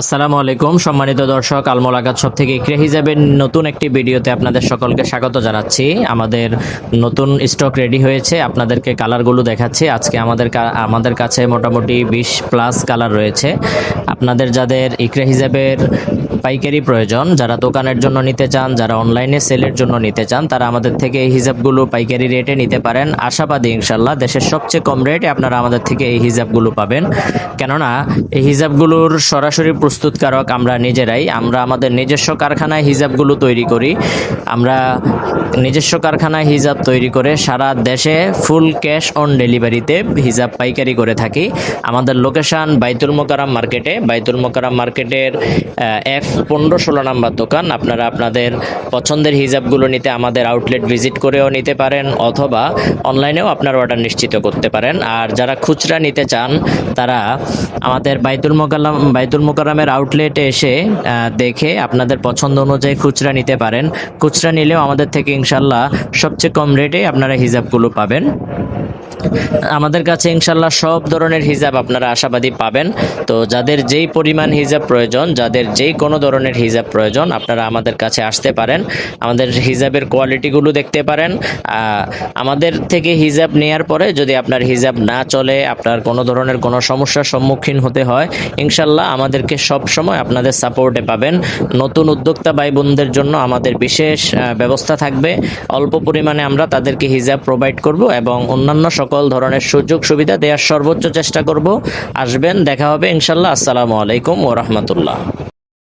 আসসালামু আলাইকুম সম্মানিত দর্শক, আলমোলাকাত শপ থেকে ইকরা হিজাবের নতুন একটি ভিডিওতে আপনাদের সকলকে স্বাগত জানাচ্ছি। আমাদের নতুন স্টক রেডি হয়েছে, আপনাদেরকে কালারগুলো দেখাচ্ছি। আজকে আমাদের কাছে মোটামুটি 20 প্লাস কালার রয়েছে। আপনাদের যাদের ইকরা হিজাবের পাইকারি প্রয়োজন, যারা দোকানের জন্য নিতে চান, যারা অনলাইনে সেলের জন্য নিতে চান, তারা আমাদের থেকে এই হিজাবগুলো পাইকারি রেটে নিতে পারেন। আশাবাদী ইনশাল্লাহ দেশের সবচেয়ে কম রেটে আপনারা আমাদের থেকে এই হিজাবগুলো পাবেন। কেননা এই হিজাবগুলোর সরাসরি প্রস্তুতকারক আমরা নিজেরাই। আমরা আমাদের নিজস্ব কারখানায় হিজাবগুলো তৈরি করি। আমরা নিজস্ব কারখানায় হিজাব তৈরি করে সারা দেশে ফুল ক্যাশ অন ডেলিভারিতে হিজাব পাইকারি করে থাকি। আমাদের লোকেশন বাইতুল মোকাররম মার্কেটে। বাইতুল মোকাররম মার্কেটের F15-16 নাম্বার দোকান। আপনারা আপনাদের পছন্দের হিজাবগুলো নিতে আমাদের আউটলেট ভিজিট করেও নিতে পারেন, অথবা অনলাইনেও আপনার অর্ডার নিশ্চিত করতে পারেন। আর যারা খুচরা নিতে চান তারা আমাদের বাইতুল মোকাররমের আউটলেটে এসে দেখে আপনাদের পছন্দ অনুযায়ী খুচরা নিতে পারেন। খুচরা নিলেও আমাদের থেকে ইনশাল্লাহ সবচেয়ে কম রেটে আপনারা হিজাবগুলো পাবেন। আমাদের কাছে ইনশাল্লাহ সব ধরনের হিজাব আপনারা আশাবাদী পাবেন। তো যাদের যেই পরিমাণ হিজাব প্রয়োজন, যাদের যেই কোনো ধরনের হিজাব প্রয়োজন, আপনারা আমাদের কাছে আসতে পারেন। আমাদের হিজাবের কোয়ালিটিগুলো দেখতে পারেন। আমাদের থেকে হিজাব নেয়ার পরে যদি আপনার হিজাব না চলে, আপনার কোনো ধরনের কোনো সমস্যার সম্মুখীন হতে হয়, ইনশাল্লাহ আমাদেরকে সব সময় আপনাদের সাপোর্টে পাবেন। নতুন উদ্যোক্তা ভাই বোনদের জন্য আমাদের বিশেষ ব্যবস্থা থাকবে। অল্প পরিমাণে আমরা তাদেরকে হিজাব প্রোভাইড করব এবং অন্যান্য সকল ধরনের সুযোগ সুবিধা দেওয়ার সর্বোচ্চ চেষ্টা করব। আসবেন, দেখা হবে ইনশাল্লাহ। আসসালামু আলাইকুম ওয়া রাহমাতুল্লাহ।